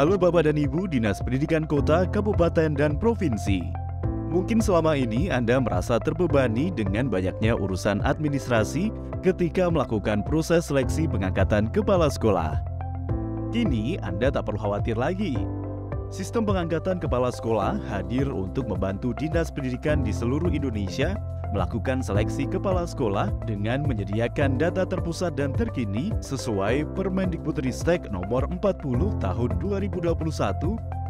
Halo Bapak dan Ibu Dinas Pendidikan Kota, Kabupaten, dan Provinsi. Mungkin selama ini Anda merasa terbebani dengan banyaknya urusan administrasi ketika melakukan proses seleksi pengangkatan kepala sekolah. Kini Anda tak perlu khawatir lagi. Sistem pengangkatan kepala sekolah hadir untuk membantu Dinas Pendidikan di seluruh Indonesia melakukan seleksi kepala sekolah dengan menyediakan data terpusat dan terkini sesuai Permendikbudristek nomor 40 tahun 2021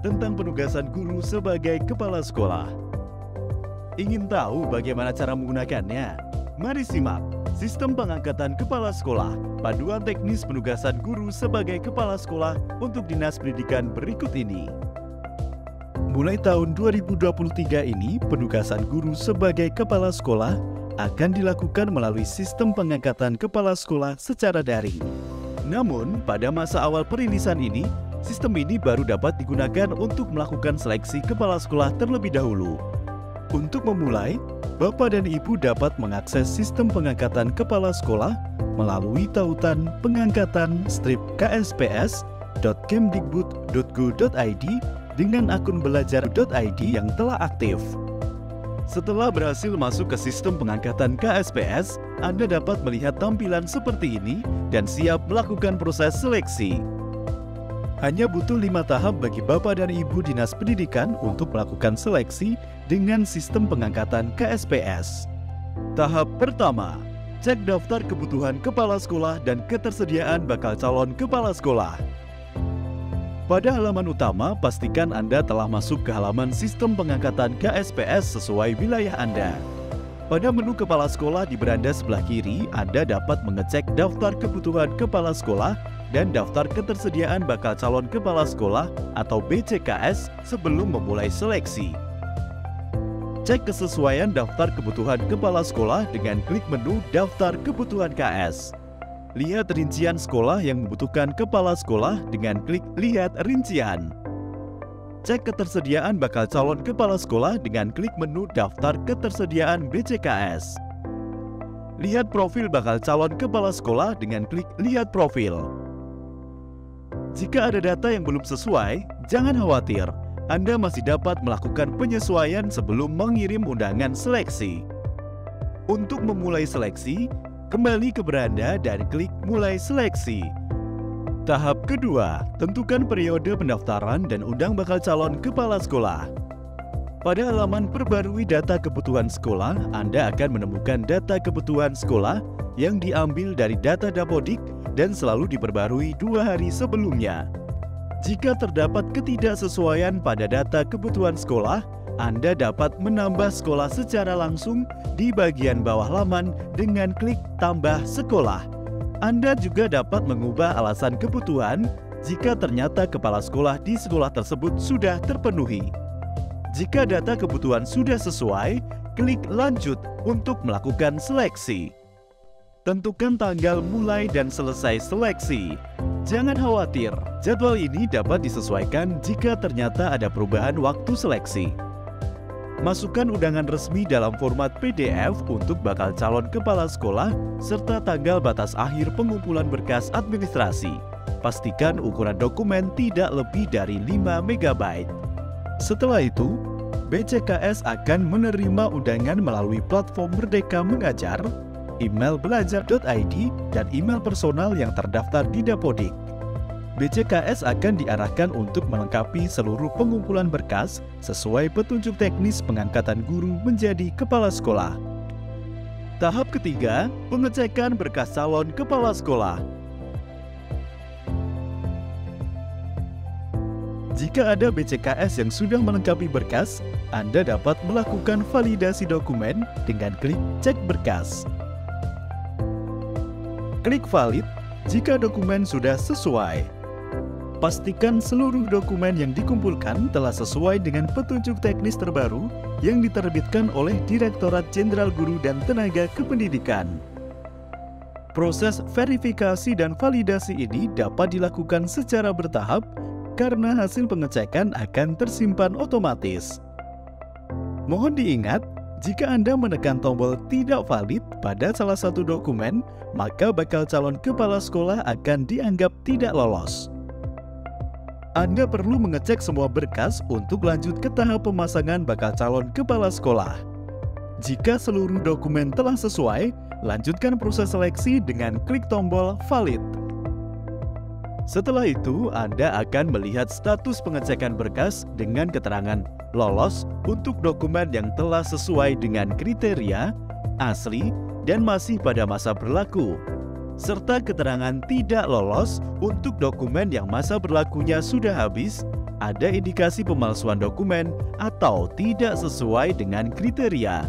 tentang penugasan guru sebagai kepala sekolah. Ingin tahu bagaimana cara menggunakannya? Mari simak Sistem Pengangkatan Kepala Sekolah, Panduan Teknis Penugasan Guru sebagai Kepala Sekolah untuk Dinas Pendidikan berikut ini. Mulai tahun 2023 ini, penugasan guru sebagai kepala sekolah akan dilakukan melalui sistem pengangkatan kepala sekolah secara daring. Namun, pada masa awal perilisan ini, sistem ini baru dapat digunakan untuk melakukan seleksi kepala sekolah terlebih dahulu. Untuk memulai, Bapak dan Ibu dapat mengakses sistem pengangkatan kepala sekolah melalui tautan pengangkatan-ksps.kemdikbud.go.id dengan akun belajar.id yang telah aktif. Setelah berhasil masuk ke sistem pengangkatan KSPS, Anda dapat melihat tampilan seperti ini dan siap melakukan proses seleksi. Hanya butuh 5 tahap bagi Bapak dan Ibu Dinas Pendidikan untuk melakukan seleksi dengan sistem pengangkatan KSPS. Tahap pertama, cek daftar kebutuhan kepala sekolah dan ketersediaan bakal calon kepala sekolah. Pada halaman utama, pastikan Anda telah masuk ke halaman sistem pengangkatan KSPS sesuai wilayah Anda. Pada menu kepala sekolah di beranda sebelah kiri, Anda dapat mengecek daftar kebutuhan kepala sekolah dan daftar ketersediaan bakal calon kepala sekolah atau BCKS sebelum memulai seleksi. Cek kesesuaian daftar kebutuhan kepala sekolah dengan klik menu Daftar Kebutuhan KS. Lihat rincian sekolah yang membutuhkan kepala sekolah dengan klik Lihat Rincian. Cek ketersediaan bakal calon kepala sekolah dengan klik menu Daftar Ketersediaan BCKS. Lihat profil bakal calon kepala sekolah dengan klik Lihat Profil. Jika ada data yang belum sesuai, jangan khawatir. Anda masih dapat melakukan penyesuaian sebelum mengirim undangan seleksi. Untuk memulai seleksi, kembali ke beranda dan klik Mulai Seleksi. Tahap kedua, tentukan periode pendaftaran dan undang bakal calon kepala sekolah. Pada halaman Perbarui Data Kebutuhan Sekolah, Anda akan menemukan data kebutuhan sekolah yang diambil dari data Dapodik dan selalu diperbarui 2 hari sebelumnya. Jika terdapat ketidaksesuaian pada data kebutuhan sekolah, Anda dapat menambah sekolah secara langsung di bagian bawah laman dengan klik Tambah Sekolah. Anda juga dapat mengubah alasan kebutuhan jika ternyata kepala sekolah di sekolah tersebut sudah terpenuhi. Jika data kebutuhan sudah sesuai, klik Lanjut untuk melakukan seleksi. Tentukan tanggal mulai dan selesai seleksi. Jangan khawatir, jadwal ini dapat disesuaikan jika ternyata ada perubahan waktu seleksi. Masukkan undangan resmi dalam format PDF untuk bakal calon kepala sekolah serta tanggal batas akhir pengumpulan berkas administrasi. Pastikan ukuran dokumen tidak lebih dari 5 MB. Setelah itu, BCKS akan menerima undangan melalui platform Merdeka Mengajar, email belajar.id, dan email personal yang terdaftar di Dapodik. BCKS akan diarahkan untuk melengkapi seluruh pengumpulan berkas sesuai petunjuk teknis pengangkatan guru menjadi kepala sekolah. Tahap ketiga, pengecekan berkas calon kepala sekolah. Jika ada BCKS yang sudah melengkapi berkas, Anda dapat melakukan validasi dokumen dengan klik Cek Berkas. Klik Valid jika dokumen sudah sesuai. Pastikan seluruh dokumen yang dikumpulkan telah sesuai dengan petunjuk teknis terbaru yang diterbitkan oleh Direktorat Jenderal Guru dan Tenaga Kependidikan. Proses verifikasi dan validasi ini dapat dilakukan secara bertahap karena hasil pengecekan akan tersimpan otomatis. Mohon diingat, jika Anda menekan tombol tidak valid pada salah satu dokumen, maka bakal calon kepala sekolah akan dianggap tidak lolos. Anda perlu mengecek semua berkas untuk lanjut ke tahap pemasangan bakal calon kepala sekolah. Jika seluruh dokumen telah sesuai, lanjutkan proses seleksi dengan klik tombol valid. Setelah itu, Anda akan melihat status pengecekan berkas dengan keterangan lolos untuk dokumen yang telah sesuai dengan kriteria, asli, dan masih pada masa berlaku, serta keterangan tidak lolos untuk dokumen yang masa berlakunya sudah habis, ada indikasi pemalsuan dokumen, atau tidak sesuai dengan kriteria.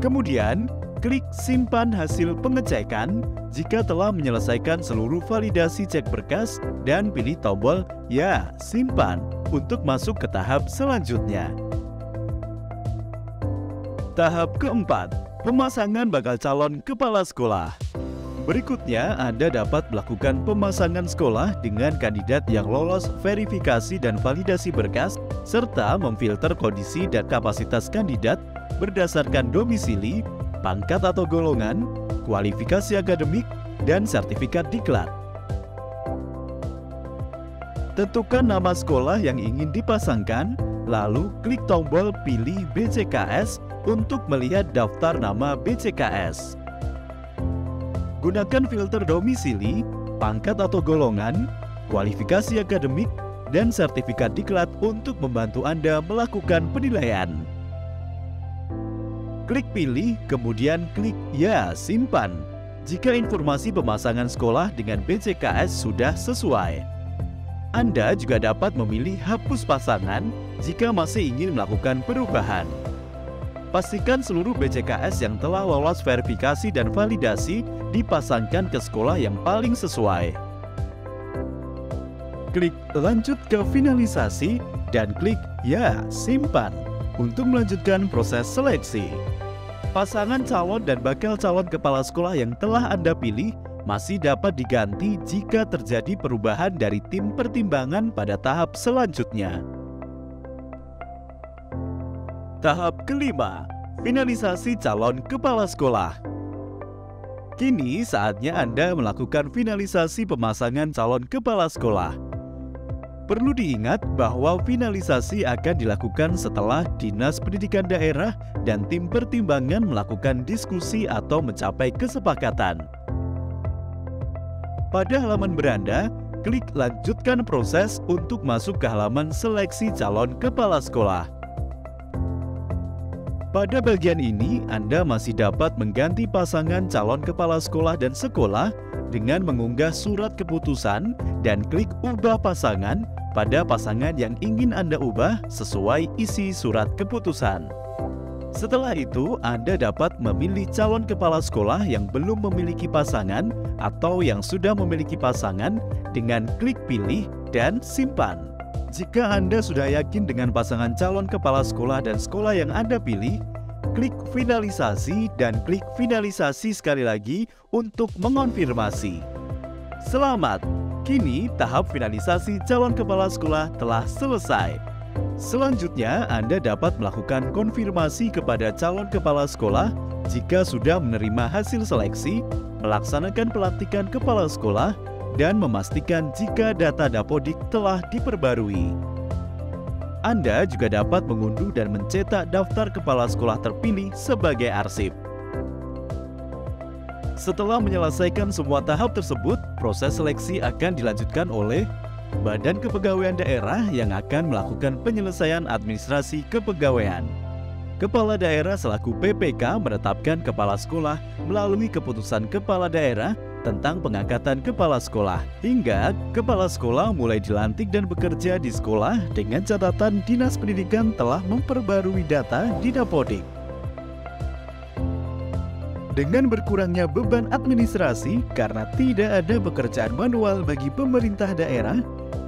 Kemudian, klik simpan hasil pengecekan jika telah menyelesaikan seluruh validasi cek berkas dan pilih tombol ya simpan untuk masuk ke tahap selanjutnya. Tahap keempat, pemasangan bakal calon kepala sekolah. Berikutnya, Anda dapat melakukan pemasangan sekolah dengan kandidat yang lolos verifikasi dan validasi berkas, serta memfilter kondisi dan kapasitas kandidat berdasarkan domisili, pangkat atau golongan, kualifikasi akademik, dan sertifikat diklat. Tentukan nama sekolah yang ingin dipasangkan, lalu klik tombol pilih BCKS untuk melihat daftar nama BCKS. Gunakan filter domisili, pangkat atau golongan, kualifikasi akademik, dan sertifikat diklat untuk membantu Anda melakukan penilaian. Klik pilih, kemudian klik ya simpan jika informasi pemasangan sekolah dengan BCKS sudah sesuai. Anda juga dapat memilih hapus pasangan jika masih ingin melakukan perubahan. Pastikan seluruh BCKS yang telah lolos verifikasi dan validasi dipasangkan ke sekolah yang paling sesuai. Klik lanjut ke finalisasi dan klik ya simpan untuk melanjutkan proses seleksi. Pasangan calon dan bakal calon kepala sekolah yang telah Anda pilih masih dapat diganti jika terjadi perubahan dari tim pertimbangan pada tahap selanjutnya. Tahap kelima, finalisasi calon kepala sekolah. Kini saatnya Anda melakukan finalisasi pemasangan calon kepala sekolah. Perlu diingat bahwa finalisasi akan dilakukan setelah Dinas Pendidikan Daerah dan tim pertimbangan melakukan diskusi atau mencapai kesepakatan. Pada halaman beranda, klik lanjutkan proses untuk masuk ke halaman seleksi calon kepala sekolah. Pada bagian ini, Anda masih dapat mengganti pasangan calon kepala sekolah dan sekolah dengan mengunggah surat keputusan dan klik ubah pasangan pada pasangan yang ingin Anda ubah sesuai isi surat keputusan. Setelah itu, Anda dapat memilih calon kepala sekolah yang belum memiliki pasangan atau yang sudah memiliki pasangan dengan klik pilih dan simpan. Jika Anda sudah yakin dengan pasangan calon kepala sekolah dan sekolah yang Anda pilih, klik finalisasi dan klik finalisasi sekali lagi untuk mengonfirmasi. Selamat! Kini tahap finalisasi calon kepala sekolah telah selesai. Selanjutnya, Anda dapat melakukan konfirmasi kepada calon kepala sekolah jika sudah menerima hasil seleksi, melaksanakan pelantikan kepala sekolah, dan memastikan jika data Dapodik telah diperbarui. Anda juga dapat mengunduh dan mencetak daftar kepala sekolah terpilih sebagai arsip. Setelah menyelesaikan semua tahap tersebut, proses seleksi akan dilanjutkan oleh Badan Kepegawaian Daerah yang akan melakukan penyelesaian administrasi kepegawaian. Kepala daerah selaku PPK menetapkan kepala sekolah melalui keputusan kepala daerah tentang pengangkatan kepala sekolah, hingga kepala sekolah mulai dilantik dan bekerja di sekolah dengan catatan Dinas Pendidikan telah memperbarui data di Dapodik. Dengan berkurangnya beban administrasi karena tidak ada pekerjaan manual bagi pemerintah daerah,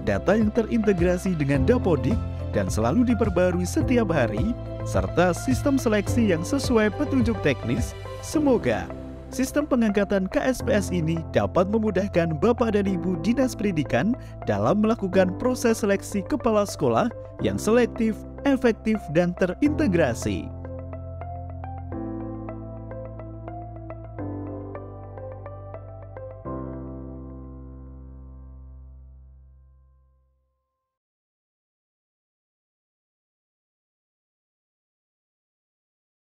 data yang terintegrasi dengan Dapodik dan selalu diperbarui setiap hari, serta sistem seleksi yang sesuai petunjuk teknis, semoga sistem pengangkatan KSPS ini dapat memudahkan Bapak dan Ibu Dinas Pendidikan dalam melakukan proses seleksi kepala sekolah yang selektif, efektif, dan terintegrasi.